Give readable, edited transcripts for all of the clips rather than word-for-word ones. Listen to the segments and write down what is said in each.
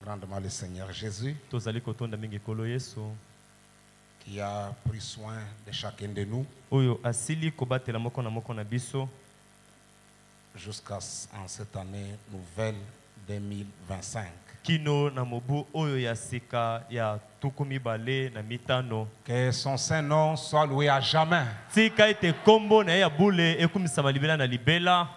grandement le Seigneur Jésus, tozali kotonda mingi kolo Yesu qui a pris soin de chacun de nous oyo asili kobatela moko na biso jusqu'à cette année nouvelle 2025. kino na mobu oyo ya sika ya tukumi bale na mitano. Que son saint nom soit loué à jamais. Tika ete kombo na ya bule ekumisama libela na libela.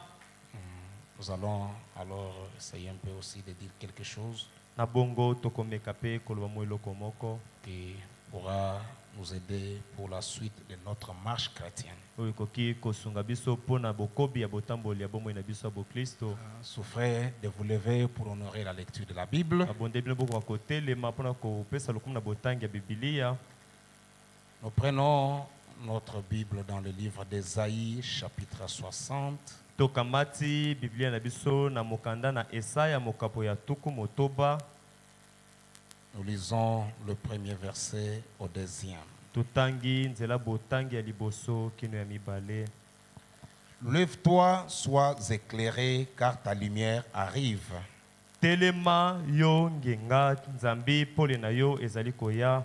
Nous allons alors essayer un peu aussi de dire quelque chose Na bongo tokomeka pe koloba mo eloko moko qui pourra nous aider pour la suite de notre marche chrétienne. oyo koki kosunga biso pona bokobi ya botamboli ya bomoi na biso ya Bokristo. Souffrez de vous lever pour honorer la lecture de la Bible. Abonde bino boko kotelema pona kopesa lokumu na botangi ya Biblia. Nous prenons notre Bible dans le livre d'Ésaïe, chapitre 60. Tokamati Biblia na biso na mokanda na Esaya mokapo ya tuku motoba. Nous lisons le premier verset au deuxième. Tutangi nzela botangi ya liboso kino ya mibale. Lève-toi, sois éclairé, car ta lumière arrive. Telema yo ngenga nzambi pole na yo ezali koya.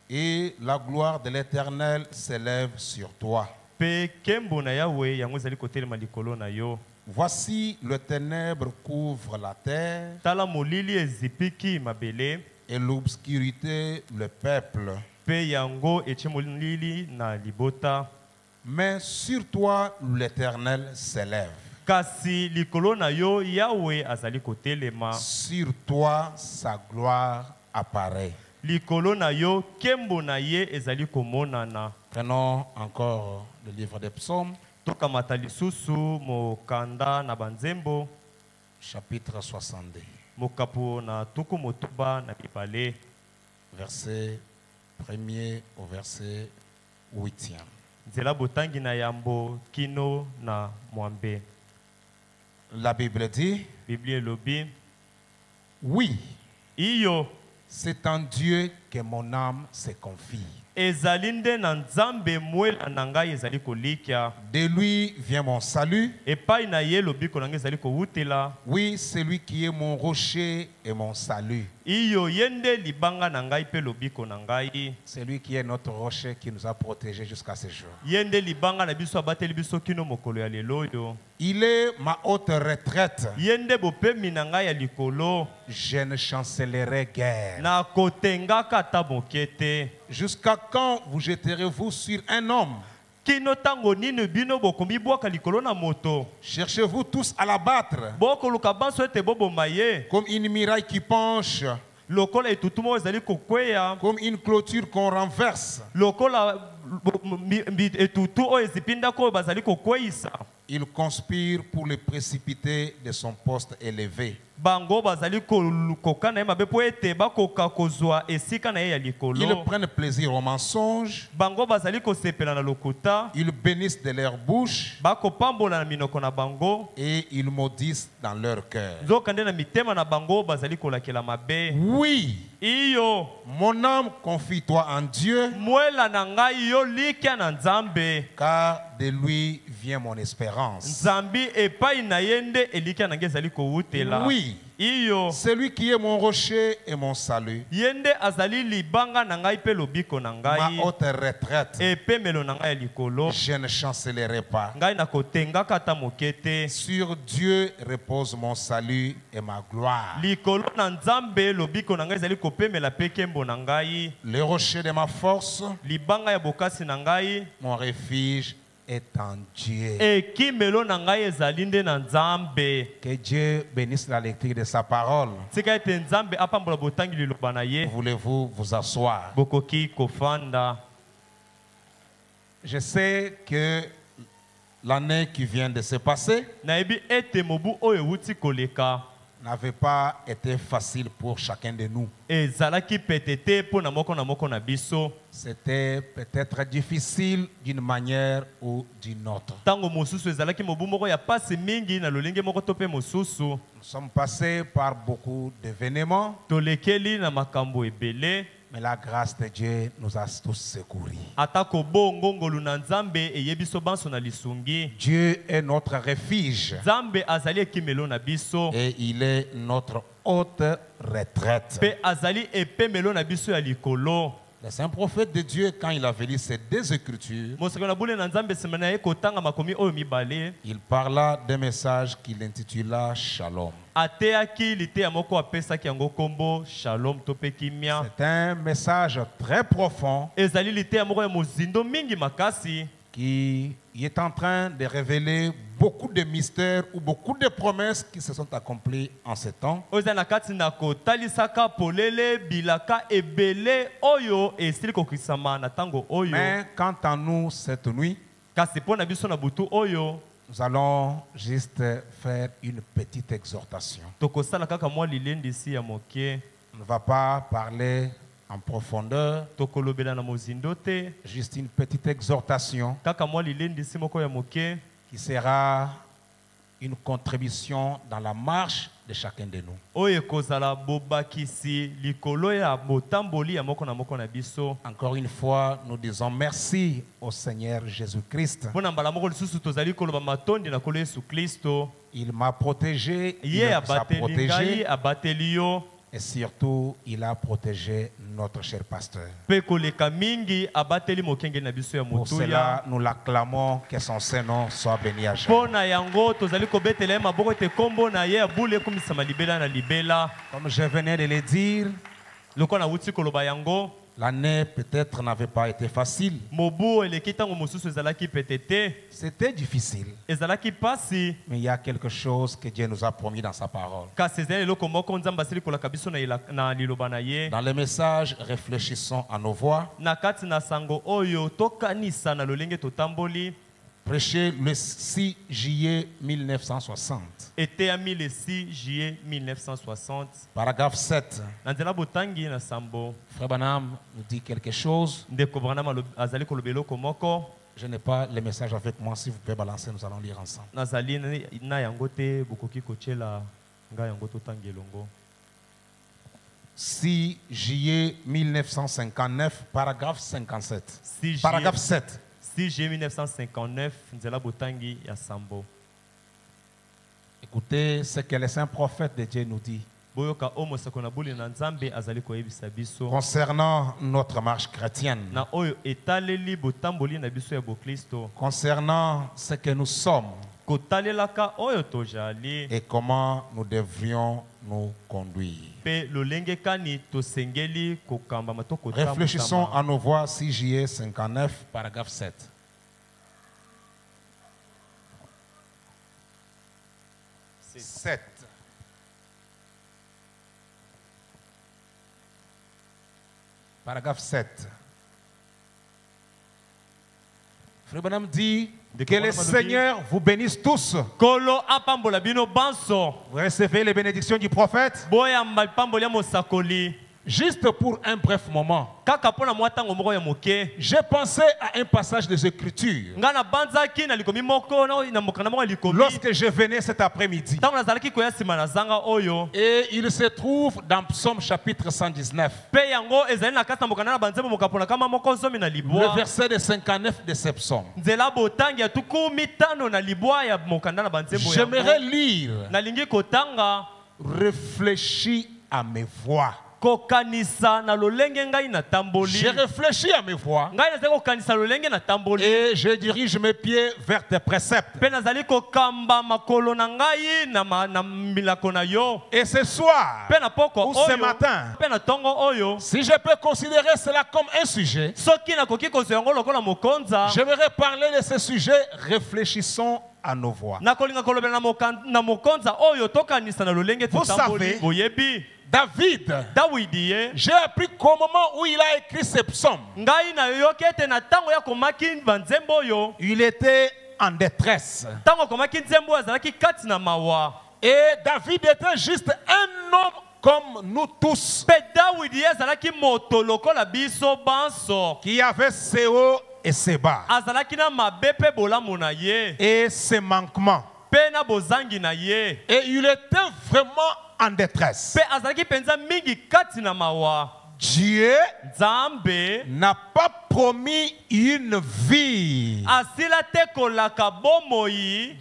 Et la gloire de l'Éternel s'élève sur toi. Pe kembo na Yahweh yango ezali kotelema likolo na yo. Voici le ténèbre couvre la terre Tala molili ezipiki mabele. et l'obscurité le peuple. Pe yango eche molili na libota. Mais sur toi l'Éternel s'élève. Kasi likolo na yo Yahweh azali kotelema. Sur toi sa gloire apparaît. Likolo na yo kembo na ye ezali komonana. Prenons encore le livre des psaumes, Tokamata lisusu mokanda na banzembo. chapitre 62, Mokapo na tuku motuba na mibale. verset 1er au verset 8e. Nzela botangi na yambo kino na mwambe. La Bible dit, Biblia elobi. oui, Iyo c'est en Dieu que mon âme se confie. ezali nde na nzambe mwela na ngai ezali kolikya. De lui vient mon salut. Epai na ye lobiko na ngai ezali kowutela. Oui, c'est lui qui est mon rocher et mon salut. Iyo yende libanga na ngai pe lobiko na ngai. C'est lui qui est notre rocher qui nous a protégés jusqu'à ce jour. Yende libanga na biso abateli biso kino mokolo ya lelo yo. Il est ma haute retraite. Yende bopemi na ngai ya likolo. Je ne chancellerai guère. Na kotengaka ta mokete. Jusqu'à quand vous jetterez-vous sur un homme? Kino tango nini bino bokomi bwaka likolo na moto. Cherchez-vous tous à l'abattre Boko luka banso ete bobo maye. comme une muraille qui penche, Lokola etutumo ezali kokweya. comme une clôture qu'on renverse. Lokola etutu o ezipinda ko bazali kokweyisa. Il conspire pour le précipiter de son poste élevé. Bango bazali koka na ye mabe po ete bakoka kozwa esika na ye ya likolo. Ils prennent plaisir au mensonge. Bango bazali kosepela na lokuta. Ils bénissent de leur bouche Bakopambola na minoko na bango. et ils maudissent dans leur cœur. Nzokande na mitema na bango bazali kolakela mabe. Oui, Iyo mon âme, confie-toi en Dieu, mwela na ngai yo likya na nzambe. car de lui vient mon espérance. Nzambi epai na yende elikya na ngai ezali kowutela. Oui, Iyo celui qui est mon rocher et mon salut, yende azali libanga na ngai pe lobiko na ma ngai. haute retraite, Epemelo na ngai ya likolo. je ne chancellerai pas. Ngai na kotengaka ta mokete. Sur Dieu repose mon salut et ma gloire. Likolo na nzambe lobiko na ngai ezali kopemela pe kembo na ngai. Le rocher de ma force, Libanga ya bokasi na ngai. mon refuge est en Dieu. Ekimelo na ngai ezali nde na nzambe. Que Dieu bénisse la lecture de sa parole. Tika ete nzambe apambola botangi liloba na ye. Voulez-vous vous asseoir? Bokoki kofanda. Je sais que l'année qui vient de se passer Nayebi ete mobu oyo wuti koleka. n'avait pas été facile pour chacun de nous. Ezalaki petete po na moko na biso. C'était peut-être difficile d'une manière ou d'une autre. Tango mosusu ezalaki mobu moko ya pasi mingi na lolenge moko to pe mosusu. Nous sommes passés par beaucoup d'événements, Tolekeli na makambo ebele. mais la grâce de Dieu nous a tous secourus. Atako bongo ngolu na nzambe eyebiso banso na lisungi. Dieu est notre refuge Nzambe azali ekimelo na biso. et il est notre haute retraite. Pe azali epemelo na biso ya likolo. Le saint prophète de Dieu, quand il avait lu ces deux écritures, il parla d'un message qu'il intitula Shalom. C'est un message très profond qui est en train de révéler beaucoup de mystères ou beaucoup de promesses qui se sont accomplies en ce temps. Mais quant à nous, cette nuit, nous allons juste faire une petite exhortation. On ne va pas parler en profondeur, juste une petite exhortation qui sera une contribution dans la marche de chacun de nous. Encore une fois, nous disons merci au Seigneur Jésus-Christ. Il m'a protégé, il nous a protégés. Et surtout, il a protégé notre cher pasteur. Pour cela, nous l'acclamons, que son Saint-Nom soit béni à jamais. Comme je venais de le dire, l'année peut-être n'avait pas été facile. C'était difficile. Mais il y a quelque chose que Dieu nous a promis dans sa parole. Dans le message, réfléchissons à nos voix. Prêché le 6 juillet 1960. Le 6 juillet 1960. Paragraphe 7. Frère Branham nous dit quelque chose. Je n'ai pas le message avec moi. Si vous pouvez balancer, nous allons lire ensemble. 6 juillet 1959, paragraphe 57. Paragraphe 7. 6 juillet 1959, Nzela Botangi ya Sambo. Écoutez ce que le saint prophète de Dieu nous dit concernant notre marche chrétienne, concernant ce que nous sommes et comment nous devrions nous conduire. Réfléchissons à nos voix. 6 juillet 59, paragraphe 7. C'est 7. Paragraphe 7. Frère Branham dit que le Seigneur vous bénisse tous. Vous recevez les bénédictions du prophète. Juste pour un bref moment, j'ai pensé à un passage des Écritures lorsque je venais cet après-midi. Et il se trouve dans Psaume chapitre 119, le verset de 59 de ce psaume. J'aimerais lire, réfléchis à mes voix. Je réfléchis à mes voix et je dirige mes pieds vers tes préceptes. Et ce soir ou ce matin, si je peux considérer cela comme un sujet, j'aimerais parler de ce sujet. Réfléchissons à nos voix. Vous savez, David, j'ai appris qu'au moment où il a écrit ce psaume, il était en détresse. Et David était juste un homme comme nous tous, qui avait ses hauts et ses bas, et ses manquements. Et il était vraiment en détresse. Dieu n'a pas promis une vie.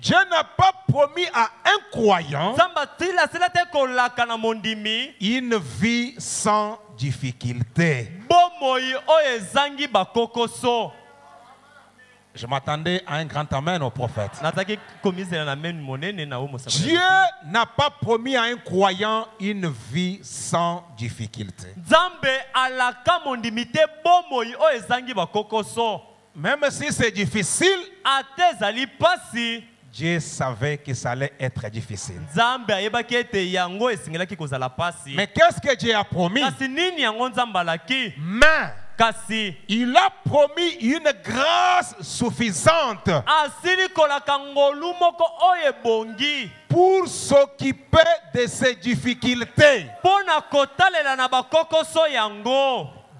Dieu n'a pas promis à un croyant une vie sans difficulté. Je m'attendais à un grand amen au prophète. Dieu n'a pas promis à un croyant une vie sans difficulté. Même si c'est difficile, Dieu savait que ça allait être difficile. Mais qu'est-ce que Dieu a promis? Mais il a promis une grâce suffisante pour s'occuper de ses difficultés.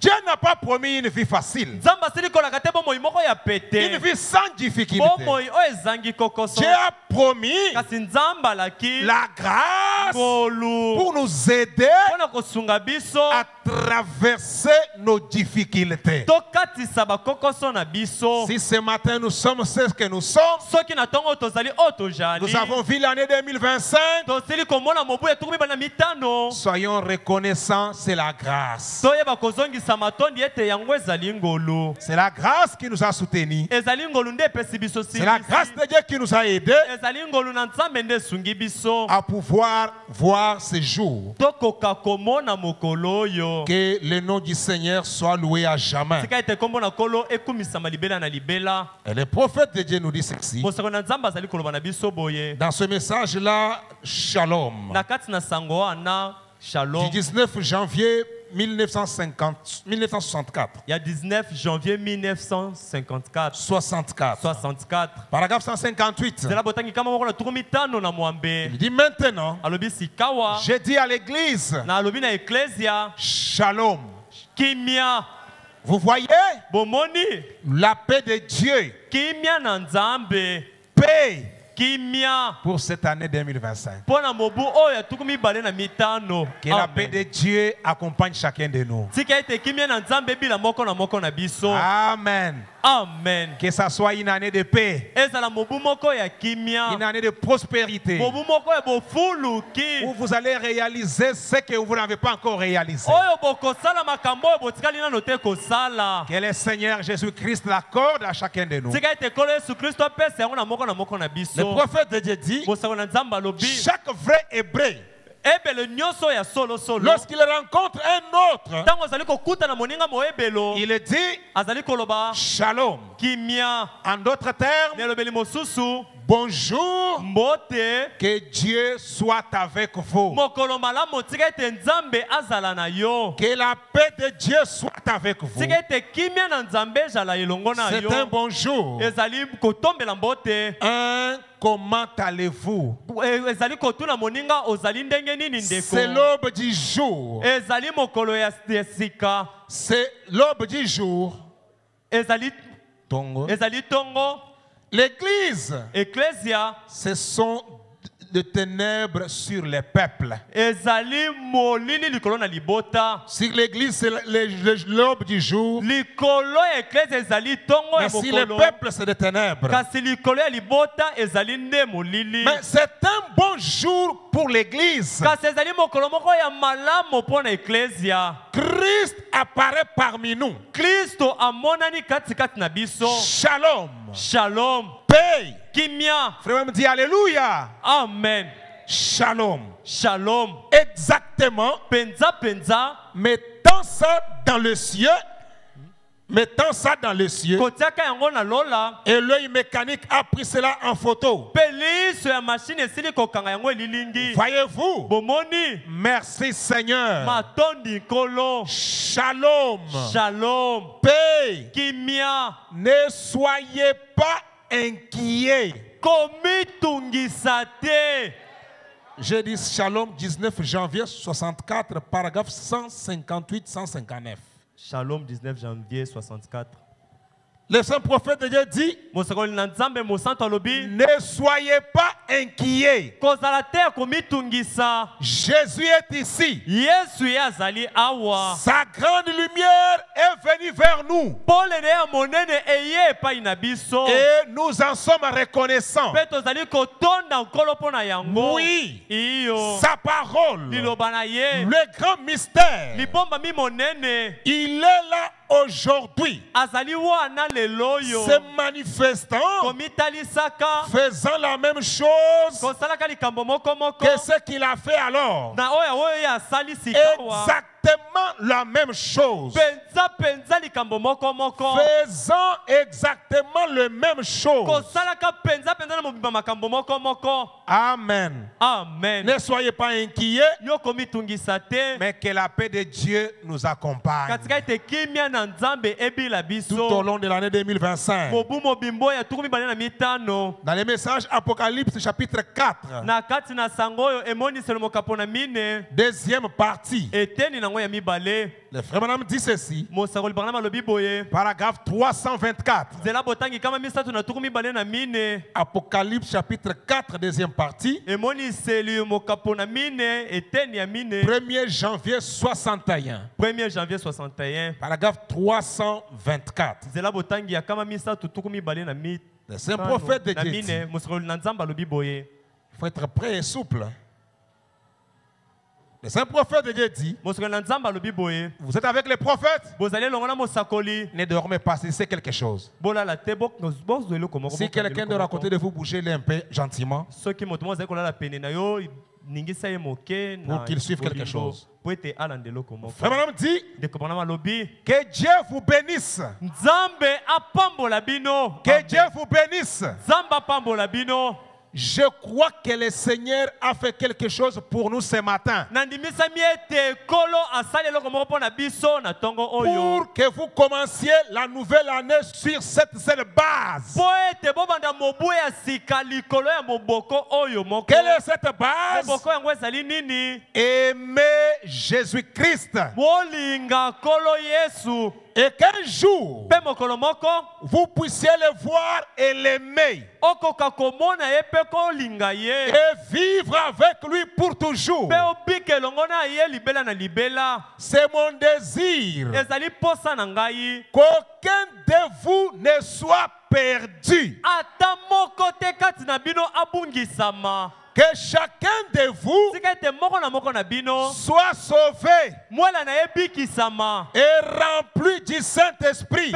Dieu n'a pas promis une vie facile, une vie sans difficulté. Dieu a promis la grâce pour nous aider à traverser nos difficultés. Si ce matin nous sommes ce que nous sommes, nous avons vu l'année 2025, soyons reconnaissants, c'est la grâce. C'est la grâce qui nous a soutenus. C'est la grâce de Dieu qui nous a aidés à pouvoir voir ce jour. Que le nom du Seigneur soit loué à jamais. Et le prophète de Dieu nous dit ceci. Dans ce message-là, Shalom. Du 19 janvier 1964. Il y a 19 janvier 1954. 64. Paragraphe 158. Il dit maintenant, j'ai dit à l'église, Shalom. Vous voyez, la paix de Dieu, paix pour cette année 2025. Que la paix de Dieu accompagne chacun de nous. Amen. Amen. Que ça soit une année de paix, une année de prospérité, où vous allez réaliser ce que vous n'avez pas encore réalisé. Que le Seigneur Jésus-Christ l'accorde à chacun de nous. Le prophète de Dieu dit, chaque vrai hébreu, lorsqu'il rencontre un autre, il dit Shalom. En d'autres termes, bonjour, que Dieu soit avec vous. Que la paix de Dieu soit avec vous. C'est un bonjour. Comment allez-vous? C'est l'aube du jour. C'est l'aube du jour. L'église, ce sont de ténèbres sur les peuples. Si l'église c'est l'aube du jour, mais si le peuple c'est des ténèbres, mais c'est un bon jour pour l'église. Christ apparaît parmi nous. Shalom. Shalom. Paix. Kimia. Frère me dit alléluia. Amen. Shalom. Shalom. Exactement. Penza penza. Mettons ça dans le ciel. Mettons ça dans le ciel. Et l'œil mécanique a pris cela en photo. Voyez-vous? Merci Seigneur. Shalom. Shalom. Paix. Kimia. Ne soyez pas inquiets. J'ai dit Shalom 19 janvier 64, paragraphe 158-159. Shalom 19 janvier 64. Le saint prophète de Dieu dit, ne soyez pas inquiets. Jésus est ici. Sa grande lumière est venue vers nous. Et nous en sommes reconnaissants. Oui, sa parole, le grand mystère, il est là aujourd'hui, se manifestant, faisant la même chose que ce qu'il a fait alors. Exactement la même chose. Faisant exactement la même chose. Amen. Amen. Ne soyez pas inquiets, mais que la paix de Dieu nous accompagne tout au long de l'année 2025. Dans les messages Apocalypse chapitre 4, deuxième partie, le frère Branham dit ceci, paragraphe 324. Apocalypse chapitre 4, deuxième partie, 1er janvier 61. 1er janvier 61. Paragraphe 324. Le saint prophète de Dieu dit, il faut être prêt et souple. Le saint prophète de Dieu dit, vous êtes avec les prophètes, ne dormez pas si c'est quelque chose. Si quelqu'un dort à côté de vous, bougez-le un peu gentiment pour qu'il suive quelque chose. Frère Branham dit, que Dieu vous bénisse. Que Dieu vous bénisse. Je crois que le Seigneur a fait quelque chose pour nous ce matin. Pour que vous commenciez la nouvelle année sur cette seule base. Quelle est cette base? Aimer Jésus-Christ. Et qu'un jour, vous puissiez le voir et l'aimer. Et vivre avec lui pour toujours. C'est mon désir qu'aucun de vous ne soit perdu. Que chacun de vous soit sauvé et rempli du Saint-Esprit et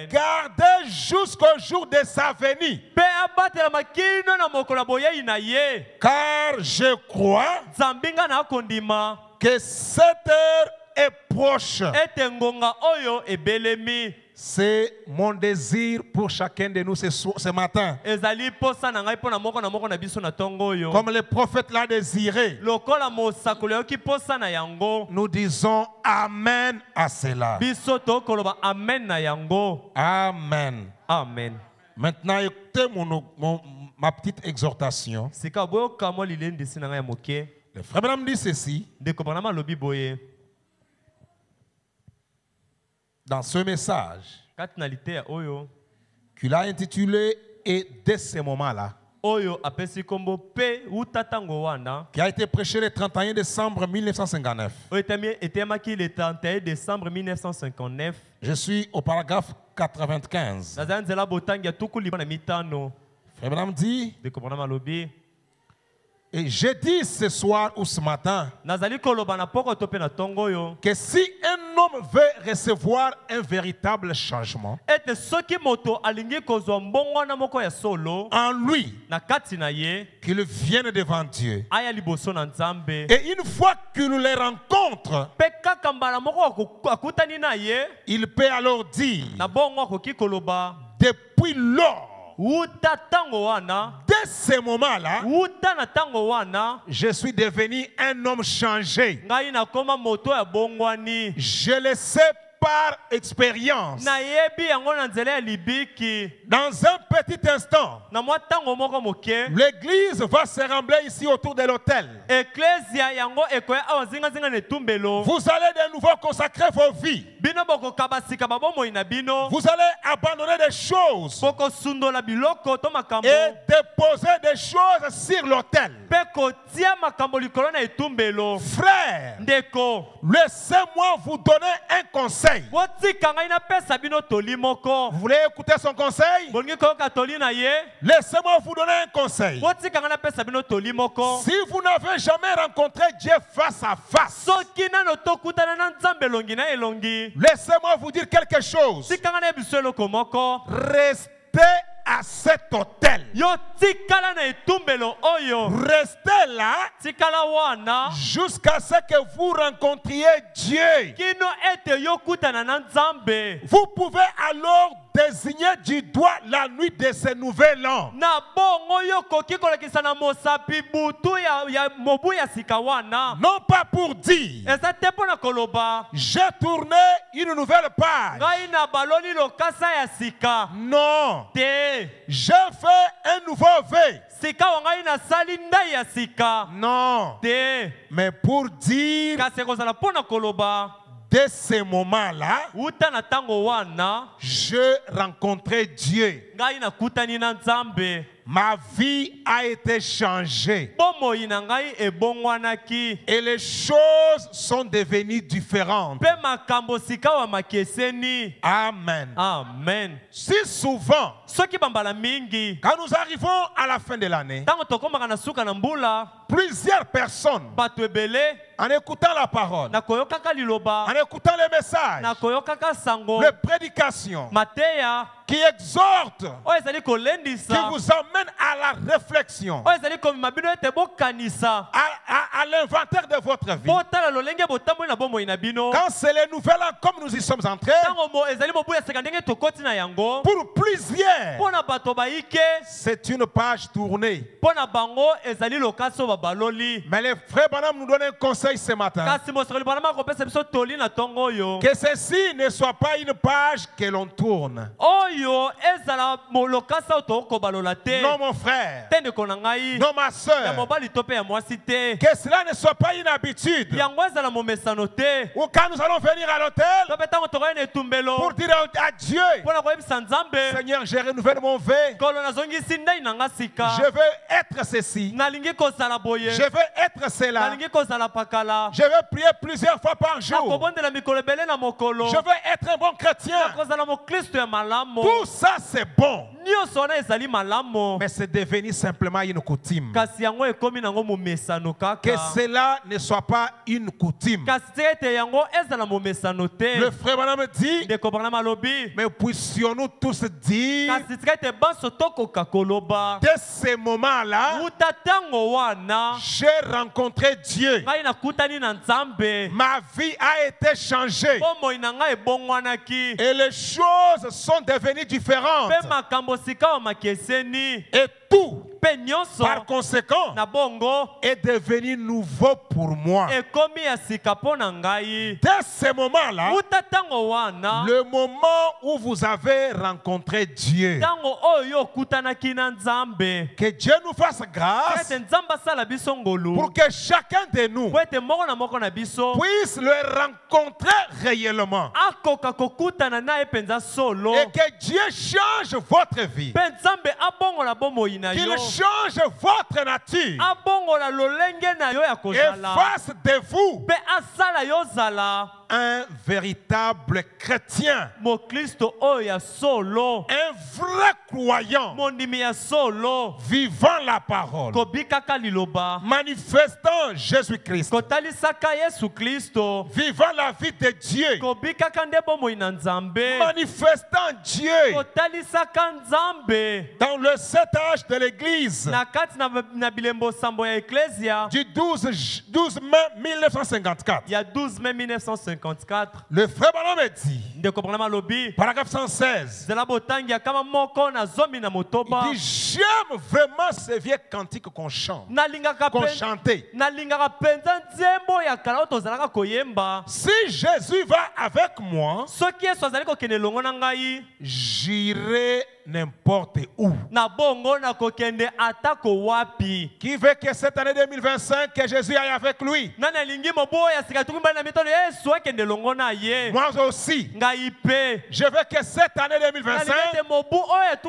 gardé jusqu'au jour de sa venue. Car je crois que cette heure est proche. C'est mon désir pour chacun de nous ce matin. Comme le prophète l'a désiré, nous disons Amen à cela. Amen. Amen. Maintenant, écoutez ma petite exhortation. Le frère Branham dit ceci. Dans ce message qu'il a intitulé Et dès ce moment-là, qui a été prêché le 31 décembre 1959. Je suis au paragraphe 95. Frère Branham dit, et j'ai dit ce soir ou ce matin que si un homme veut recevoir un véritable changement en lui, qu'il vienne devant Dieu. Et une fois qu'il le rencontre, il peut alors dire, depuis lors, dès ce moment-là, je suis devenu un homme changé. Je le sais par expérience. Dans un petit instant, l'église va se rembler ici autour de l'autel. Ecclesia yango ekoya awa zinga zinga netumbelo. Vous allez de nouveau consacrer vos vies. Bino boko kabasika babomo ina bino. Vous allez abandonner des choses. Boko sundola biloko to makambo. Et déposer des choses sur l'autel. Peko tia makambo likolo na etumbelo. Frère, ndeko, laissez-moi vous donner un conseil. Wotika ngai na pesa bino toli moko. Vous voulez écouter son conseil? Bongi koyoka toli na ye. Laissez-moi vous donner un conseil. Wotika ngai na pesa bino toli moko. Si vous n'avez jamais rencontré Dieu face à face, soki nano tokutana na nzambe elongi na elongi, laissez-moi vous dire quelque chose. Tika ngai na biso eloko moko. Restez à cet hôtel. Yo tikala na etumbelo oyo. Restez là tikala wana jusqu'à ce que vous rencontriez Dieu. Kino ete yo kutana na nzambe. Vous pouvez alors désigner du doigt la nuit de ce nouvel an. Na bongo yo koki kolekisa na mosapi butu ya mobu ya sika wana. Non pas pour dire eza te pona koloba j'ai tourné une nouvelle page. Ngai na baloli lokasa ya sika. Non. Te. J'ai fait un nouveau vœu. Sika wangai na sali ndai ya sika. Non. Te. Mais pour dire kasi kozala pona koloba dès ce moment-là, je rencontrais Dieu. Ma vie a été changée. Et les choses sont devenues différentes. Amen. Amen. Si souvent, quand nous arrivons à la fin de l'année, plusieurs personnes, en écoutant la parole, en écoutant les messages, les prédications, qui exhortent, qui vous amènent à la réflexion, à l'inventaire de votre vie. Quand c'est les nouvelles comme nous y sommes entrés, pour plusieurs, c'est une page tournée. Mais les frères Branham nous donnent un conseil ce matin. Que ceci ne soit pas une page que l'on tourne. Non mon frère, non ma soeur, que cela ne soit pas une habitude. Ou quand nous allons venir à l'hôtel pour dire à Dieu, Seigneur, j'ai renouvelé mon vœu, je veux être ceci, je veux être cela, je veux prier plusieurs fois par jour, je veux être un bon chrétien. Tout ça c'est bon, mais c'est devenu simplement une coutume. Que cela ne soit pas une coutume. Le frère Branham dit, mais puissions-nous tous dire, dès ce moment-là, j'ai rencontré Dieu, ma vie a été changée et les choses sont devenues différentes. Et tout, par conséquent, est devenu nouveau pour moi. Dès ce moment-là, le moment où vous avez rencontré Dieu, que Dieu nous fasse grâce pour que chacun de nous puisse le rencontrer réellement et que Dieu change votre vie, qu'il change votre nature et fasse de vous un véritable chrétien, un vrai croyant, vivant la parole, manifestant Jésus-Christ, vivant la vie de Dieu, manifestant Dieu dans le 7 âge de l'Église du 12 mai 1954. Le frère Branham dit, paragraphe 116, il dit, j'aime vraiment ces vieux cantiques qu'on chante, qu'on chantait. Si Jésus va avec moi, j'irai n'importe où. Na bongo na kokende atako wapi. Qui veut que cette année 2025, que Jésus aille avec lui? Nana lingi moboya sikatukumba na mitono Yesu akende longo na ye. Moi aussi. Ngaipe. Je veux que cette année 2025,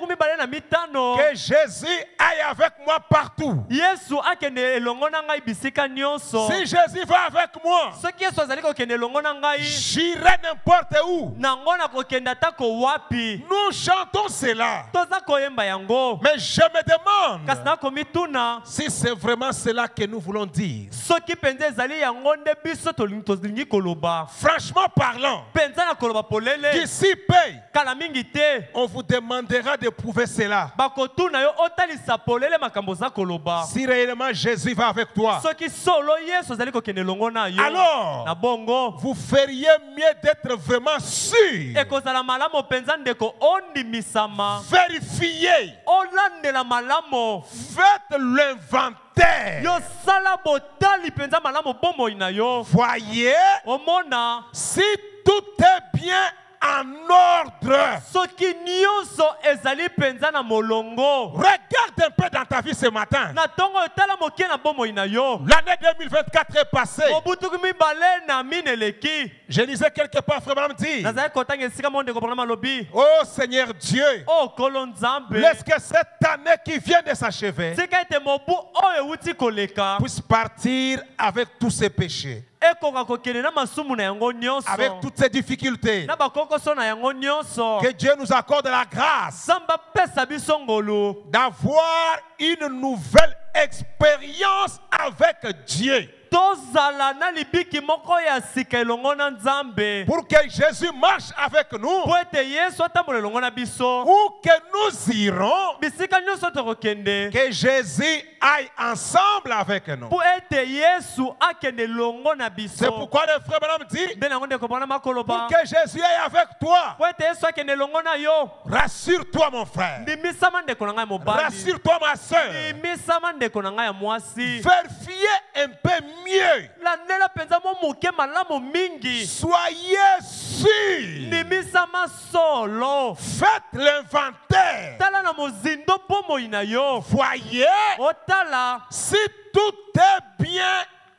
que Jésus aille avec moi partout. Yesu akende longo na ngai bisika nyonso. Si Jésus va avec moi, soki Yesu azali kokende longo na ngai, j'irai n'importe où. nango na kokende atako wapi. Nous chantons cela. Toza koyemba yango. Mais je me demande Kasi na komituna si c'est vraiment cela que nous voulons dire. soki penza ezali yango nde biso tolingi koloba. Franchement parlant, Penza na koloba polele. d'ici paye, Kala mingi te. on vous demandera de prouver cela. Bakotuna yo otalisa polele makambo za koloba. Si réellement Jésus va avec toi, Soki solo Yesu azali kokende longo na yo. alors Na bongo. vous feriez mieux d'être vraiment sûr. Ekozala malamu penza ndeko ondimisama. Vérifiez. Olandela malamo. Faites l'inventaire. Yo sala botali penza malamo bomoi na yo. Voyez Omona. si tout est bien en ordre. Soki nyonso ezali penza na molongo. Regarde un peu dans ta vie ce matin. Na tongo tala mokie na bomoi na yo. L'année 2024 est passée. Mobutu mibale na mineleki. Je lisais quelque part, frère me dit, Nazali kotanga esika monde ko problème lobi. oh Seigneur Dieu, Oh kolonzambe. laisse que cette année qui vient de s'achever Tika ete mobu oyo wuti koleka. puisse partir avec tous ses péchés, Ekoka kokende na masumu na yango nyonso. avec toutes ses difficultés. Na bakokoso na yango nyonso. Que Dieu nous accorde la grâce Samba pesa biso ngolu. d'avoir une nouvelle expérience avec Dieu. Tozala na libiki moko ya sika elongo na Nzambe. Pour que Jésus marche avec nous, Po ete Yesu atambola elongo na biso. où que nous irons, Bisika nyonso tokokende. que Jésus aille ensemble avec nous. Po ete Yesu akende longo na biso. C'est pourquoi le frère Branham dit, Nde nango ndeko bana makoloba. pour que Jésus aille avec toi, Po ete Yesu akende longo na yo. rassure-toi mon frère, Ndimisama ndeko na ngai mobali. rassure-toi ma soeur, Ndimisama ndeko na ngai ya mwasi. vérifiez un peu mieux, Landela penza mo moke malamu mingi. soyez sûrs, Ndimisama solo. faites l'inventaire, Tala na mozindo pomoi na yo. voyez Otala. si tout est bien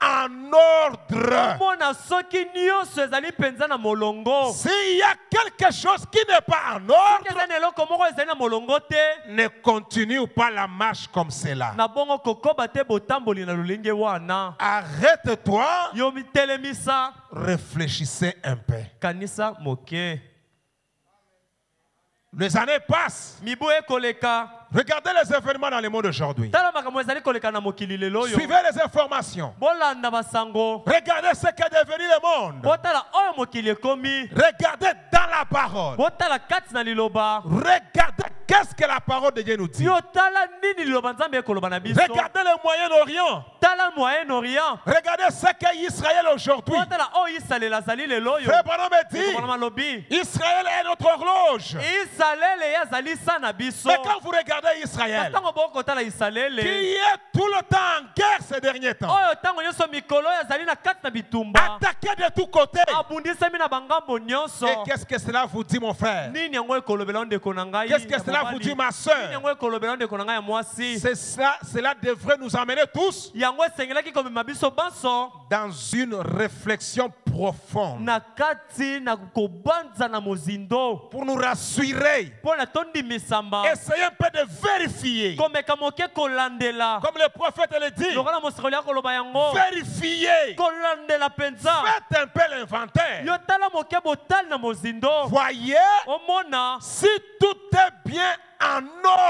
en ordre. Mona soki nyonso ezali penza na molongo. S'il y a quelque chose qui n'est pas en ordre, Ezali eloko moko ezali na molongo te. ne continue pas la marche comme cela. Na bongo kokoba te botamboli na lolenge wana. Arrête-toi, Yo mitelemisa. réfléchissez un peu. Kanisa moke. Les années passent. Mibu ekoleka. Regardez les événements dans le monde aujourd'hui. Tala makambo ezali koleka na mokili lelo yo. Suivez les informations. Bolanda basango. Regardez ce qu'est devenu le monde. Botala oyo mokili ekomi. Regardez dans la parole. Botala kati na liloba. Regardez qu'est-ce que la parole de Dieu nous dit. Yo tala nini liloba Nzambe ekoloba na biso. Regardez le Moyen-Orient. Tala Moyen-Orient. Regardez ce qu'est Israël aujourd'hui. Botala oyo Israël azali lelo yo. Frère Branham Ekoloba dit, na lobi. Israël est notre horloge. Israël yazali sana biso. Mais quand vous regardez Israël, Tango boko tala Israël. qui est tout le temps en guerre ces derniers temps, Oyo tango nyonso mikolo yazali na kati na bitumba. attaqué de tous côtés. Abundisami na bangambo nyonso. Et qu'est-ce que cela vous dit, mon frère? Nini yango ekolobela ndeko na ngai. Qu'est-ce que cela vous dit, ma soeur? Nini yango ekolobela ndeko na ngai ya mwasi. C'est ça, cela devrait nous amener tous Yango esengelaki komema biso banso dans une réflexion profonde na kati na kobanza na mozindo. pour nous rassurer. Mpo na tondimisamba. Essayez un peu de vérifier. Komeka moke kolandela. Comme le prophète le dit, Lokola mosikoli akoloba yango. vérifiez. Kolandela penza. Faites un peu l'inventaire. Yo tala moke botali na mozindo. Voyez Omona. si tout est bien en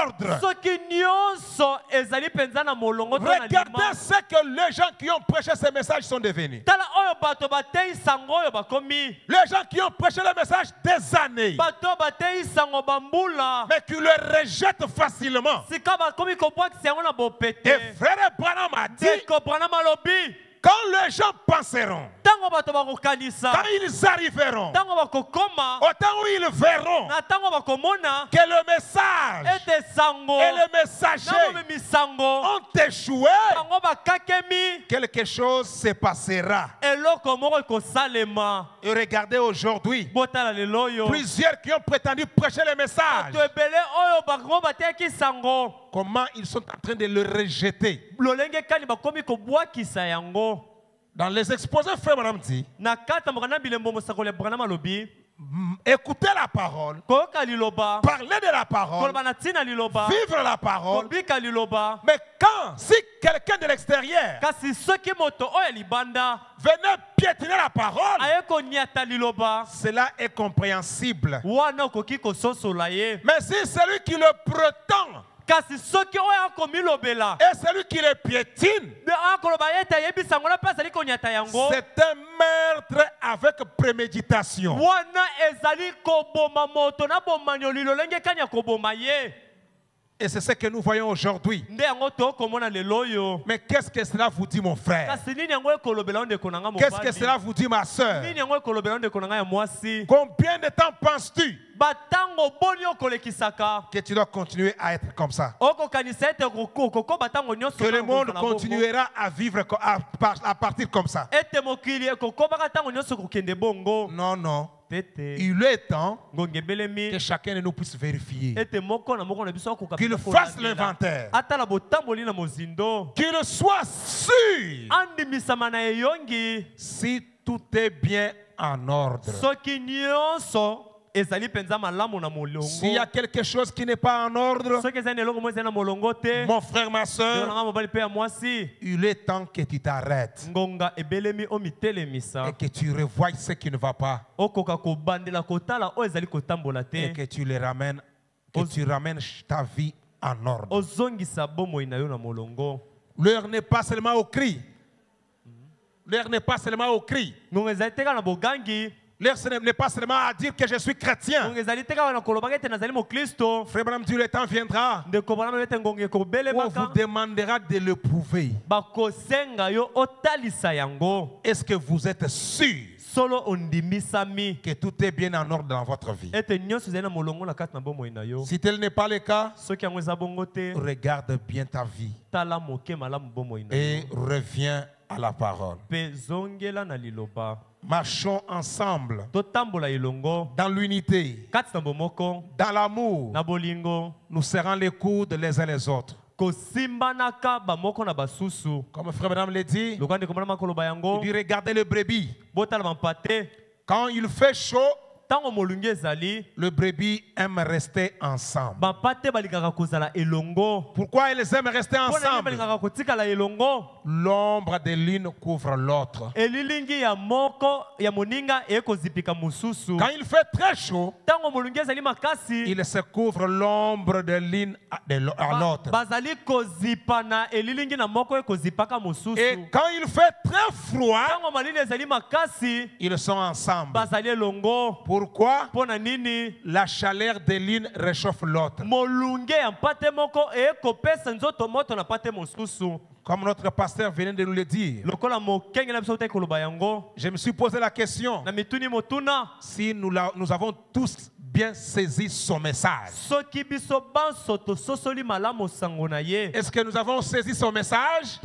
ordre. Soki nyonso ezali penza na molongo to na Regardez lima. ce que les gens qui ont prêché ces messages sont devenus. Tala oyo bato batei sango oyo bakomi. Les gens qui ont prêché le message des années, Bato batei sango bambula. mais qui le rejettent facilement. Sika bakomi kobwakisa yango na bopete. Et frère Branham a dit, Deko Branham alobi. Quand les gens penseront, quand ils arriveront, au temps où ils verront que le message et le messager ont échoué, quelque chose se passera. Et regardez aujourd'hui, plusieurs qui ont prétendu prêcher le message, comment ils sont en train de le rejeter. Dans les exposés, frère Branham dit, écoutez la parole, parlez de la parole, vivre la parole. Mais quand, si quelqu'un de l'extérieur venait piétiner la parole, cela est compréhensible. Mais si celui qui le prétend et celui qui le piétine, c'est un meurtre avec préméditation. Et c'est ce que nous voyons aujourd'hui. Mais qu'est-ce que cela vous dit, mon frère? Qu'est-ce que cela vous dit, ma soeur? Combien de temps penses-tu que tu dois continuer à être comme ça? Que le monde continuera à vivre à partir comme ça? Non, non. Il est temps que chacun de nous puisse vérifier, qu'il fasse l'inventaire, qu'il soit sûr si tout est bien en ordre. S'il y a quelque chose qui n'est pas en ordre, mon frère, ma soeur, il est temps que tu t'arrêtes et que tu revoies ce qui ne va pas et que tu les ramènes, que tu ramènes ta vie en ordre. L'heure n'est pas seulement au cri. L'heure n'est pas seulement au cri. L'heure n'est pas seulement à dire que je suis chrétien. Frère Branham dit, le temps viendra où on vous demandera de le prouver. Est-ce que vous êtes sûr que tout est bien en ordre dans votre vie? Si tel n'est pas le cas, regarde bien ta vie et reviens à la parole. Marchons ensemble dans l'unité, dans l'amour. Nous serrons les coudes les uns les autres. Comme frère Branham l'a dit, il dit regardez le brebis. Quand il fait chaud, le brebis aime rester ensemble. Pourquoi ils aiment rester ensemble? L'ombre de l'une couvre l'autre. Quand il fait très chaud, il se couvre l'ombre de l'une à l'autre. Et quand il fait très froid, ils sont ensemble. Pourquoi? La chaleur de l'une réchauffe l'autre. Comme notre pasteur venait de nous le dire, je me suis posé la question si nous avons tous bien saisi son message. Est-ce que nous avons saisi son message?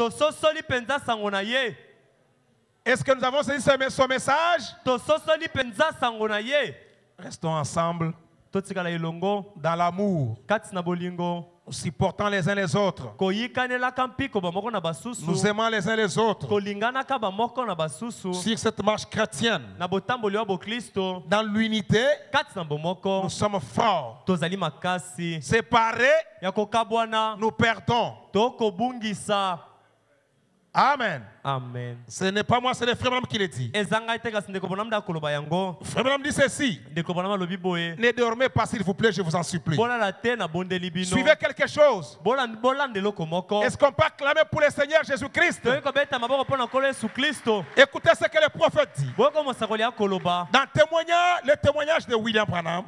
Est-ce que nous avons saisi son message? Restons ensemble dans l'amour, supportant les uns les autres. Nous aimons les uns les autres. Sur cette marche chrétienne, dans l'unité, nous sommes forts. Séparés, nous perdons. Amen. Amen. Ce n'est pas moi, c'est le frère Branham qui le dit. Frère Branham dit ceci. Ne dormez pas, s'il vous plaît, je vous en supplie. Suivez quelque chose. Est-ce qu'on peut acclamer pour le Seigneur Jésus-Christ? Écoutez ce que le prophète dit. Dans le témoignage de William Branham,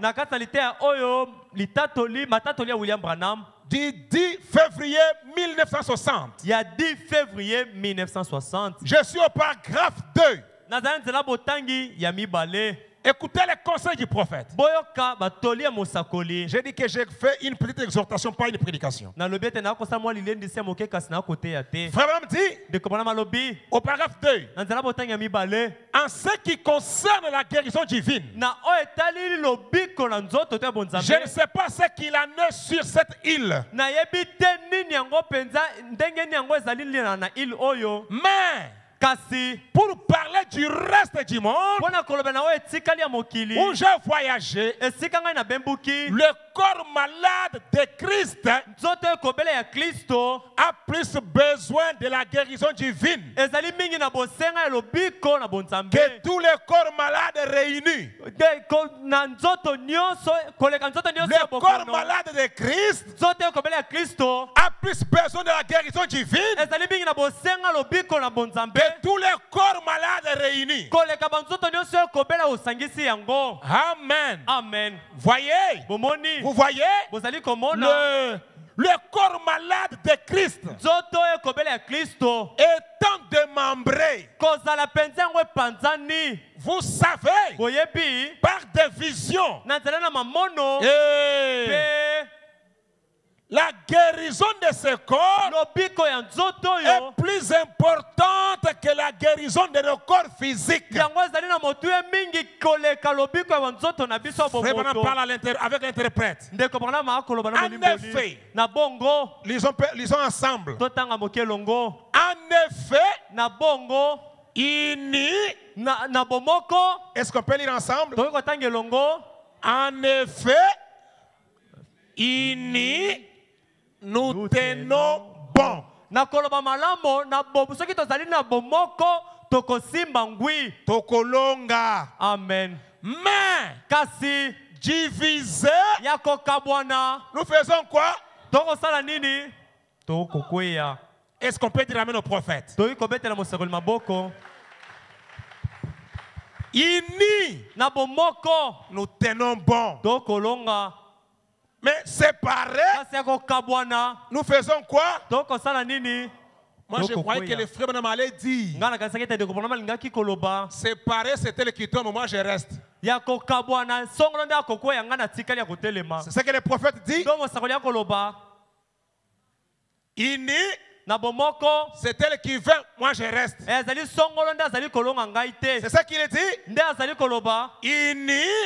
du 10 février 1960. Il y a 10 février 1960. Je suis au paragraphe 2. Nazana nzela botangi ya mibale. Écoutez les conseils du prophète. Boyoka batoli ya mosakoli. J'ai dit que j'ai fait une petite exhortation, pas une prédication. Na lobi ete na kosa mwa lilendi se moke kasi na kote ya te. Frère Branham dit, De komana malobi. au paragraphe 2, Na nzela botangi ya mibale. en ce qui concerne la guérison divine, Na o etali lobiko na nzoto te bonzambe. je ne sais pas ce qu'il en est sur cette île. Na yebi te nini yango penza ndenge ni yango ezali na île oyo. Mais Kasi pour parler du reste du monde, pona koloba na o etikali ya mokili. où j'ai voyagé, Esika ngai na bembuki. le corps malade de Christ Nzoto ekobele ya Kristo. a plus besoin de la guérison divine Ezali mingi na bosenga ya lobiko na bonzambe. que tous les corps malades réunis. Na nzoto nyonso koleka nzoto nyonso Le ya corps bokono. malade de Christ Nzoto ekobele ya Kristo. a plus besoin de la guérison divine Ezali mingi na bosenga lobiko na bonzambe. que tous les corps malades réunis. Koleka banzoto nyonso ekobela osangisi yango. Amen. Amen. Voyez, Bomoni. vous voyez Bozali komona. le corps malade de Christ Nzoto ekobele ya Kristo. étant démembré. Kozala penza yango epanzani. Vous savez, Boyebi. par des visions, Na nzela na mamono. Pe la guérison de ce corps lobiko ya nzoto est yo. plus importante que la guérison de nos corps physiques. Yango ezali na motu ye mingi koleka lobiko ya nzoto na biso Frère Branham bomoto. parle avec l'interprète. Ndeko Branham akoloba na En molimboli. effet. Na bongo Lisons ensemble. totanga moke longo. En effet, Na bongo na bomoko est-ce qu'on peut lire ensemble? tokoki kotanga elongo. En effet, nous tenons bon. Na koloba malamo na bobu soki tozali na bomoko tokosimba ngwi. Tokolonga. Amen. Mais Kasi divisé, ya kokabwana nous faisons quoi? tokosala nini? Tokokweya. Est-ce qu'on peut dire amen au prophète? Tokoki kobetela mosakoli maboko. Na bomoko nous tenons bon. tokolonga. Mais séparés, Kasi ya kokabwana nous faisons quoi? tokosala nini? Moi, je croyais que les frères Branham allaient dire Nga na kanisaki ete ndeko Branham alingaki koloba séparés, c'était le qui tombe, moi je reste. ya kokabwana songolo nde akokweya nga na tikali ya kotelema. C'est ce que le prophète dit. Do mosakoli akoloba na bomoko c'est elle qui vient, moi je reste. ezali songolo nde azali kolonga ngai te. C'est ça qu'il dit. Nde azali koloba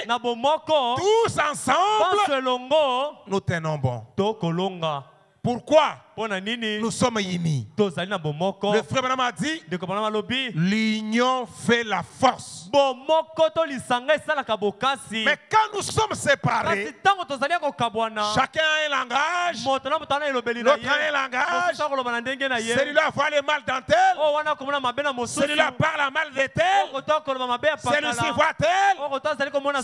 na bomoko tous ensemble banso elongo nous tenons bon. tokolonga. Pourquoi? Nous sommes unis. Le frère Branham a dit l'union fait la force. Mais quand nous sommes séparés, chacun a un langage, l'autre a un langage. Celui-là voit le mal dans tel, celui-là parle mal de tel, celui-ci voit tel,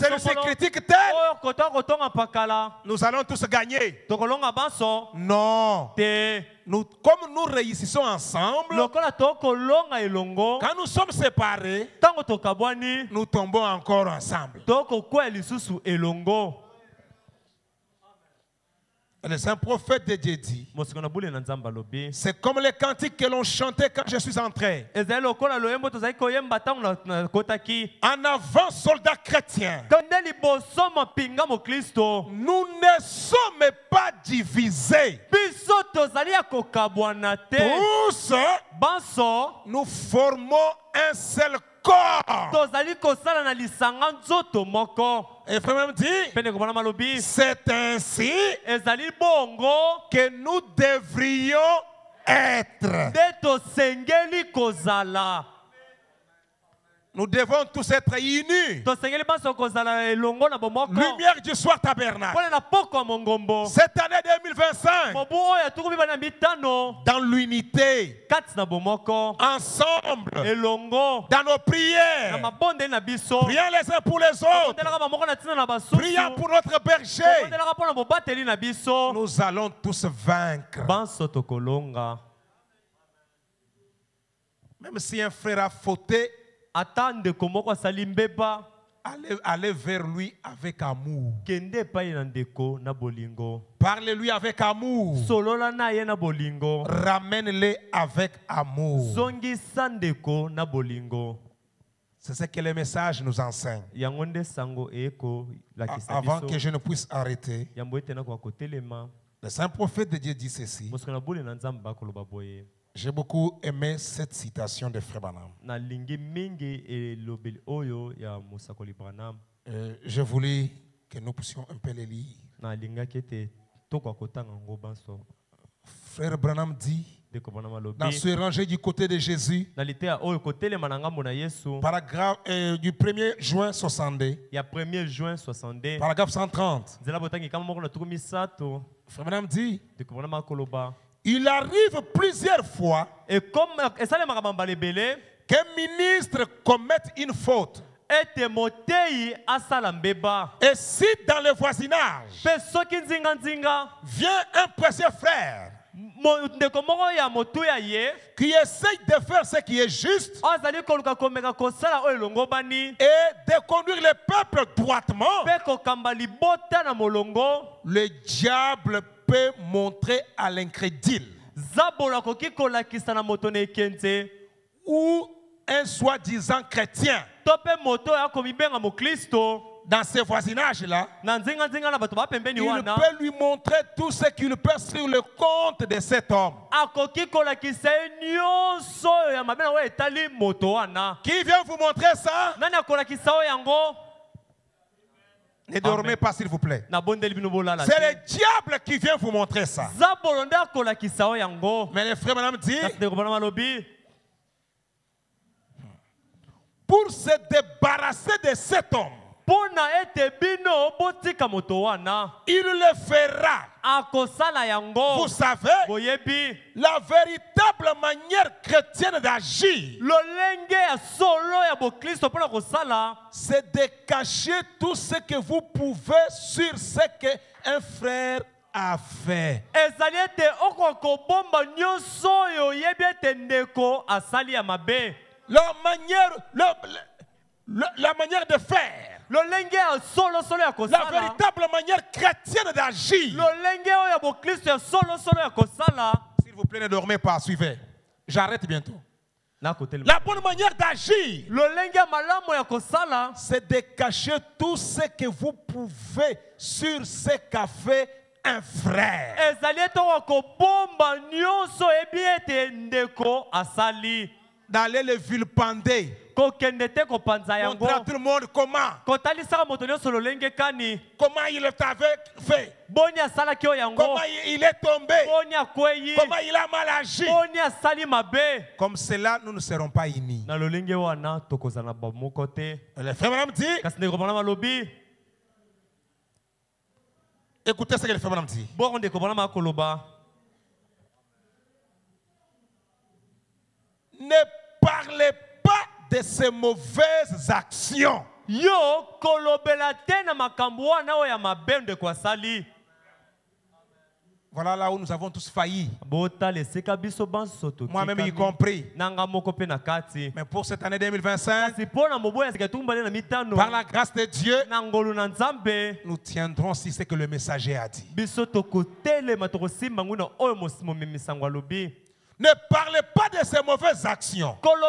celui-ci critique tel. Nous allons tous gagner. Non. Comme nous réussissons ensemble, quand nous sommes séparés, nous tombons encore ensemble. Le saint prophète de Dieu dit, c'est comme les cantiques que l'on chantait quand je suis entré. En avant, soldats chrétiens. Nous ne sommes pas divisés. Tous, nous formons un seul corps. Et frère dit, c'est ainsi que nous devrions être. Nous devons tous être unis. Lumière du soir tabernacle. Cette année 2025, dans l'unité, ensemble, dans nos prières, prions les uns pour les autres, prions pour notre berger, nous allons tous vaincre. Même si un frère a fauté, allez vers lui avec amour. Kende pa ye na ndeko na bolingo. Parlez-lui avec amour. Solola na ye na bolingo. Ramène-les avec amour. Zongisa ndeko na bolingo. C'est ce que le message nous enseigne. Avant que je ne puisse arrêter, le saint prophète de Dieu dit ceci. J'ai beaucoup aimé cette citation de Frère Branham. Je voulais que nous puissions un peu les lire. Frère Branham dit, dans ce rangé du côté de Jésus, paragraphe du 1er juin 62, paragraphe 130, Frère Branham dit, il arrive plusieurs fois qu'un ministre commette une faute. Et si dans le voisinage vient un précieux frère qui essaye de faire ce qui est juste et de conduire le peuple droitement, le diable peut montrer à l'incrédule ou un soi-disant chrétien dans ce voisinage-là, il peut lui montrer tout ce qu'il peut sur le compte de cet homme. Qui vient vous montrer ça? Ne dormez pas, s'il vous plaît. C'est le diable qui vient vous montrer ça. Mais le frère Branham dit, pour se débarrasser de cet homme, il le fera. Vous savez, la véritable manière chrétienne d'agir, c'est de cacher tout ce que vous pouvez sur ce qu'un frère a fait. La manière de faire, la véritable manière chrétienne d'agir. S'il vous plaît, ne dormez pas, suivez. J'arrête bientôt. La bonne manière d'agir, c'est de cacher tout ce que vous pouvez sur ce qu'a fait un frère. D'aller le vilipender. Montrer à tout le monde comment il t'avait fait, comment il est tombé, comment il a mal agi. Comme cela, nous ne serons pas unis. Le frère Branham dit, écoutez ce que le frère Branham dit. Ne parlez pas de ces mauvaises actions. Voilà là où nous avons tous failli. Moi-même y compris. Mais pour cette année 2025, par la grâce de Dieu, nous tiendrons si c'est que le messager a dit. Ne parlez pas de ces mauvaises actions. Parlez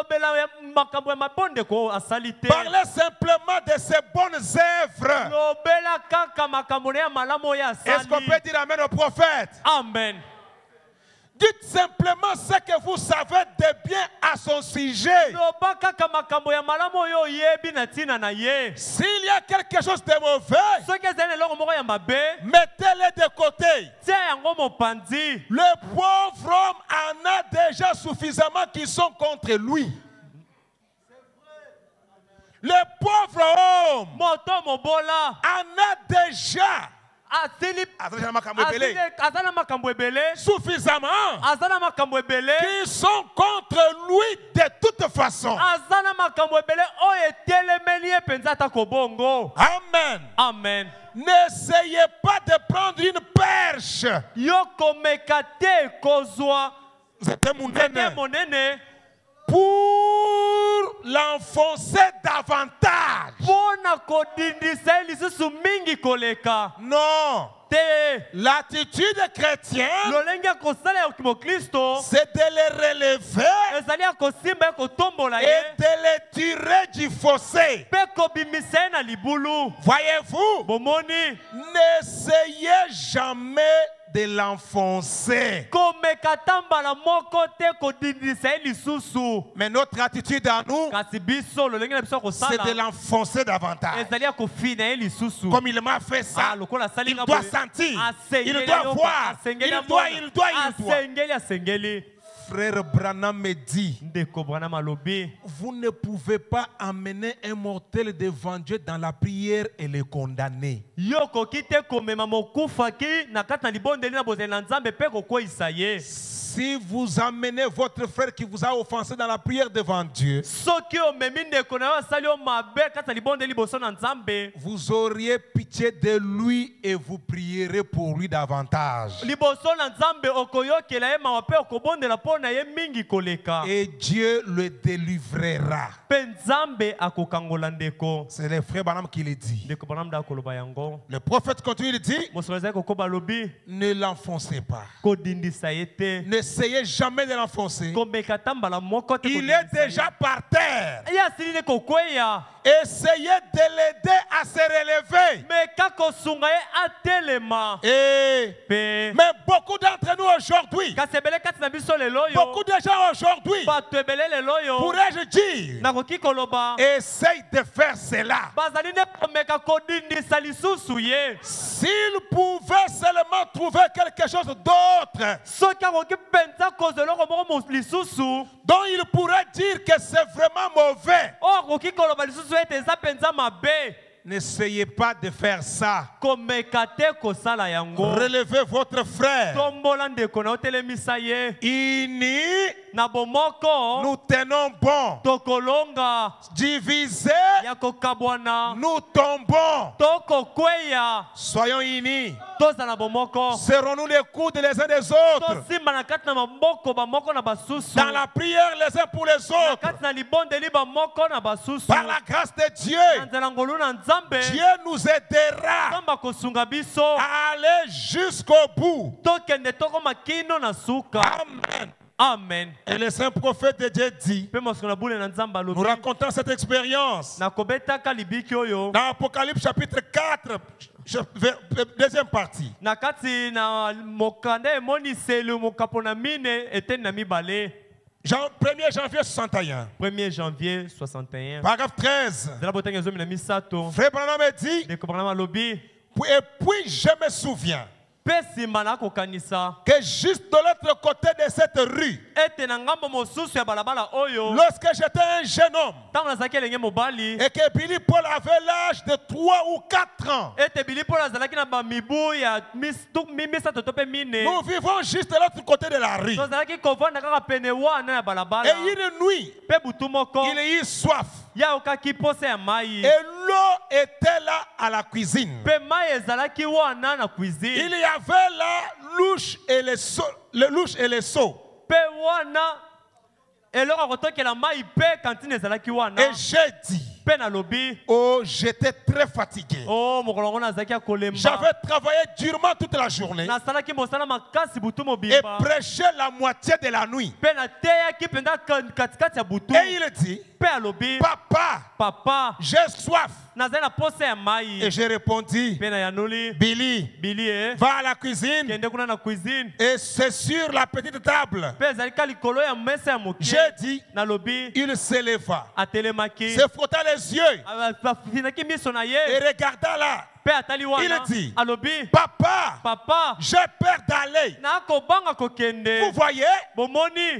simplement de ces bonnes œuvres. Est-ce qu'on peut dire amen au prophète? Amen. Dites simplement ce que vous savez de bien à son sujet. S'il y a quelque chose de mauvais, mettez-le de côté. Le pauvre homme en a déjà suffisamment qui sont contre lui. Le pauvre homme en a déjà suffisamment qui sont contre lui de toute façon. Amen. Amen. N'essayez pas de prendre une perche. C'était mon nene. pour l'enfoncer davantage. Non. L'attitude chrétienne, c'est de les relever et de les tirer du fossé. Voyez-vous, n'essayez jamais de l'enfoncer. Mais notre attitude à nous, c'est de l'enfoncer davantage. Comme il m'a fait ça, il doit sentir, il doit voir, il doit. Frère Branham me dit, vous ne pouvez pas amener un mortel devant Dieu dans la prière et le condamner. Si vous amenez votre frère qui vous a offensé dans la prière devant Dieu, vous auriez pitié de lui et vous prierez pour lui davantage. Et Dieu le délivrera. C'est le frère Branham qui le dit. Le prophète continue de dire, ne l'enfoncez pas. N'essayez jamais de l'enfoncer. Il est déjà par terre. Essayez de l'aider à se relever. Mais beaucoup d'entre nous aujourd'hui, beaucoup de gens aujourd'hui, pourrais-je dire, essaye de faire cela. S'ils pouvaient seulement trouver quelque chose d'autre dont ils pourraient dire que c'est vraiment mauvais, n'essayez pas de faire ça. Relevez votre frère. Unis, nous tenons bon. Divisés, nous tombons. Soyons unis. Serrons-nous les coudes les uns des autres. Dans la prière les uns pour les autres. Par la grâce de Dieu, Dieu nous aidera à aller jusqu'au bout. Amen. Amen. Et le saint prophète de Dieu dit, nous racontons cette expérience dans Apocalypse chapitre 4, deuxième partie. Jean, 1er janvier 61. 1er janvier 61. Paragraphe 13. Frère Branham dit, et puis je me souviens que juste de l'autre côté de cette rue, lorsque j'étais un jeune homme et que Billy Paul avait l'âge de 3 ou 4 ans, nous vivons juste de l'autre côté de la rue. Et une nuit, il a eu soif. Et l'eau était là à la cuisine. Il y avait la louche et le seau. Et j'ai dit, oh, j'étais très fatigué. J'avais travaillé durement toute la journée et prêché la moitié de la nuit. Et il dit, papa, j'ai soif. Et j'ai répondu, Billy, va à la cuisine et c'est sur la petite table. J'ai dit, il s'éleva, se frotta les yeux et regarda là. Il dit, papa, j'ai peur d'aller. Vous voyez?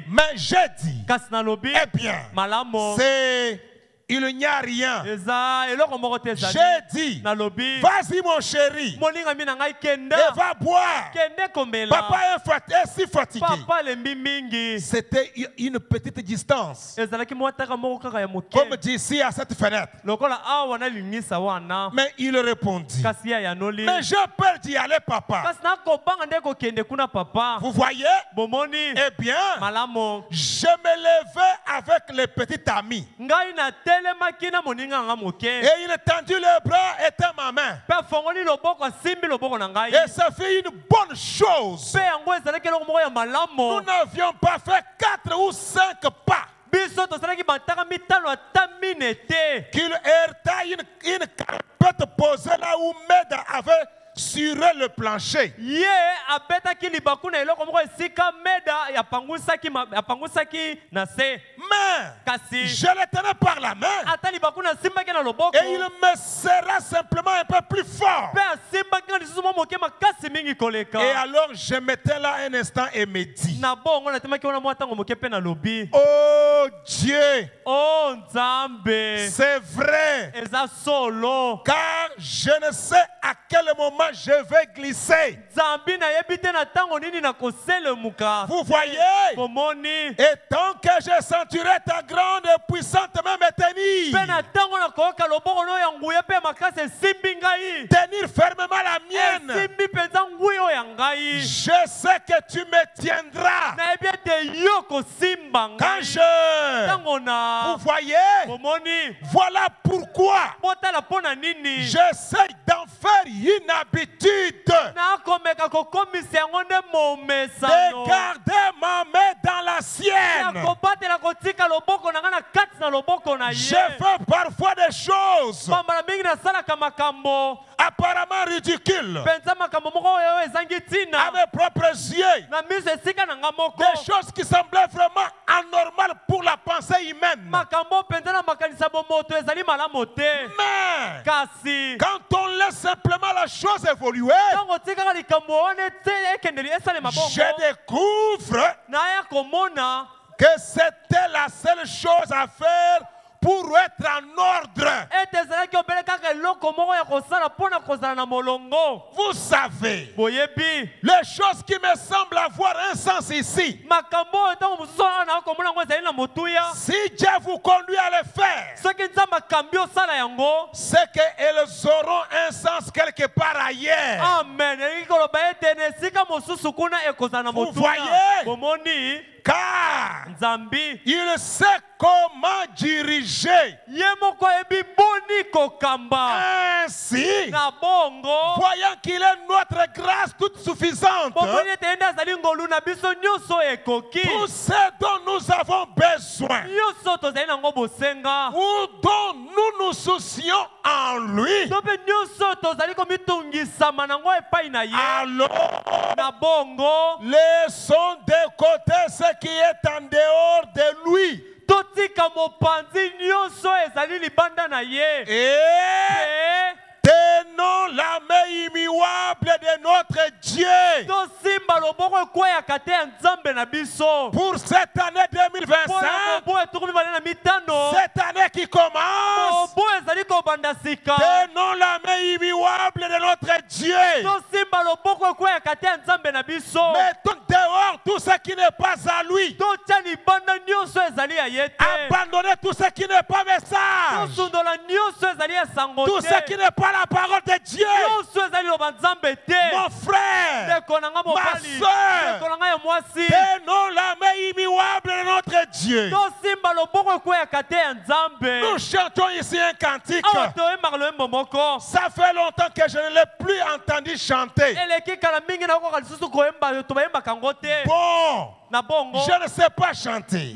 Mais j'ai dit, eh bien, c'est... il n'y a rien. J'ai dit, vas-y mon chéri, et va boire. Papa est si fatigué. C'était une petite distance, comme d'ici à cette fenêtre. Mais il répondit, mais j'ai peur d'y aller, papa. Vous voyez? Eh bien, j'ai je me levais avec les petits amis. Et il tendit le bras et était ma main. Et ça fait une bonne chose. Nous n'avions pas fait 4 ou 5 pas. Qu'il heurta une carpette posée là où Meda avait sur le plancher. Mais je le tenais par la main et il me serra simplement un peu plus fort. Et alors je m'étais là un instant et me dis, oh Dieu, c'est vrai, car je ne sais à quel moment je vais glisser. Vous voyez, et tant que je sentirai ta grande et puissante main me tenir fermement la mienne, je sais que tu me tiendras. Quand vous voyez, voilà pourquoi j'essaie d'en faire une habitude de garder ma main dans la sienne. Je fais parfois des choses apparemment ridicules à mes propres yeux, des choses qui semblaient vraiment anormales pour la pensée humaine. Mais quand on laisse simplement la chose évoluer, je découvre que c'était la seule chose à faire pour être en ordre. Vous savez, les choses qui me semblent avoir un sens ici, si Dieu vous conduit à le faire, c'est qu'elles auront un sens quelque part ailleurs. Amen. Vous voyez, car il sait comment diriger. Ainsi, voyant qu'il est notre grâce toute suffisante pour ce dont nous avons besoin, ou dont nous nous soucions en lui, alors laissons de côté ce qui est en dehors de lui et tenons la main immuable de notre Dieu pour cette année 2025, cette année qui commence. Tenons la main immuable de notre Dieu. Mettons dehors tout ce qui n'est pas à lui. Abandonnez tout ce qui n'est pas message, tout ce qui n'est pas la parole de Dieu. Mon frère, ma soeur, tenons la main immuable de notre Dieu. Nous chantons ici un cantique. Ça fait longtemps que je ne l'ai plus entendu chanter. Bon, je ne sais pas chanter. Et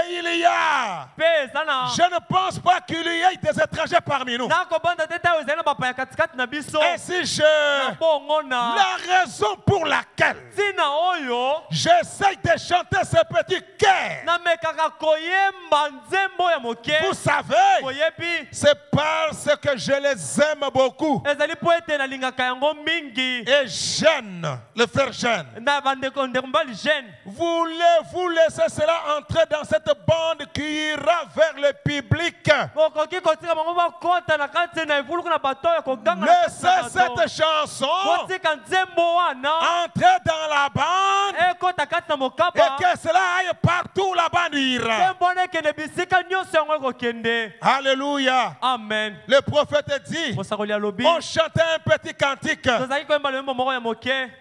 il y a, je ne pense pas qu'il y ait des étrangers parmi nous. Et si la raison pour laquelle j'essaie de chanter ce petit cœur, vous savez, c'est parce que je les aime beaucoup. Et Jeanne, le frère Jeanne, voulez-vous laisser cela entrer dans cette bande qui ira vers le public? Laissez cette chanson entrer dans la bande et que cela aille partout où la bande ira. Alléluia. Amen. Le prophète dit, on chantait un petit cantique.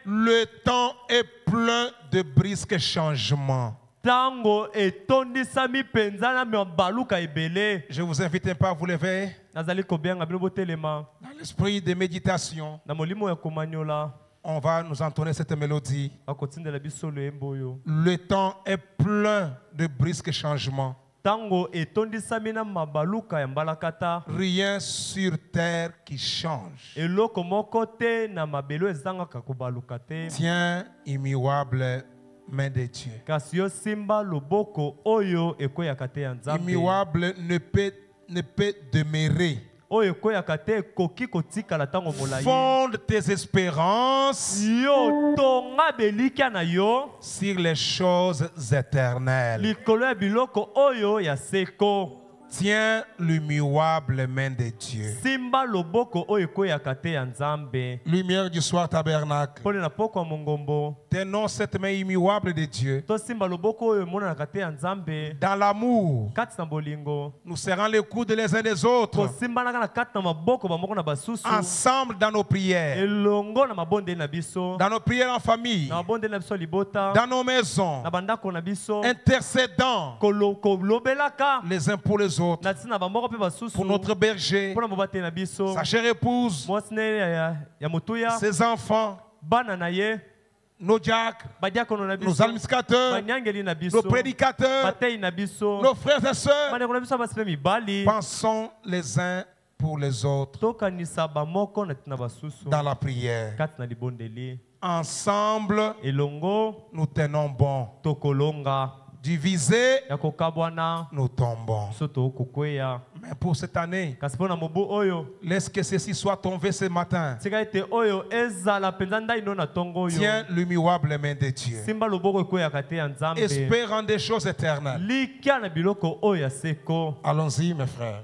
Le temps est plein de brusques changements. tango etondisami penza na baluka ebele. Je vous invite un peu à vous lever. Nazali kobenga bino botelema. Dans l'esprit de méditation, Na molimo ya komanyola. on va nous entonner cette mélodie. Akotindela biso le emboyo. Le temps est plein de brusques changements. Tango etondisami na mabaluka ya mbalakata. Rien sur terre qui change. Eloko moko te na mabelo ezangaka kobaluka te. Tiens, immuable main de Dieu. Kasi yo simba loboko oyo ekoyaka te ya Nzambe. Immuable ne peut demeurer. Oyo ekoyaka te koki kotikala tango molayi. Fonde tes espérances Yo tonga belika na yo sur les choses éternelles. likolo ya biloko oyo ya seko. Tiens l'immuable main de Dieu. Simba loboko oyo ekoyaka te ya Nzambe. Lumière du soir tabernacle. Pole na poko ya mongombo. Tenons cette main immuable de Dieu. To simba loboko oyo emonanaka te ya Nzambe. Dans l'amour, Kati na bolingo. nous serrons les coudes les uns des autres. Kosimbanaka na kati na maboko bamoko na basusu. Ensemble dans nos prières. Elongo na mabondeli na biso. Dans nos prières en famille. Na mabondeli na biso libota. Dans nos maisons. Na bandako na biso. Intercédant Kolobelaka. les uns pour les autres. Na tina bamoko pe basusu. Pour notre berger, Pona mobate na biso. sa chère épouse, Mwasi na ye ya motuya. ses enfants, Bana na ye. nos diacres, Badiakono na biso. nos administrateurs, Banyangeli na biso. nos prédicateurs, Batei na biso. nos frères et sœurs. Bandeko na biso basipe mibali. Pensons les uns pour les autres Tokanisa bamoko na tina basusu. dans la prière. Kati na libondeli. Ensemble, Elongo nous tenons bon. tokolonga. Divisés, Ya kokabwana. nous tombons. Soto kokweya. Mais pour cette année, Kasi pona mobu oyo. laisse que ceci soit tombé ce matin. Tika ete oyo ezala penza ndai no na tongo oyo. Tiens l'immuable main de Dieu. Simba loboko ekoyaka te ya Nzambe. Espérant des choses éternelles. Likia na biloko oyo ya seko. Allons-y, mes frères.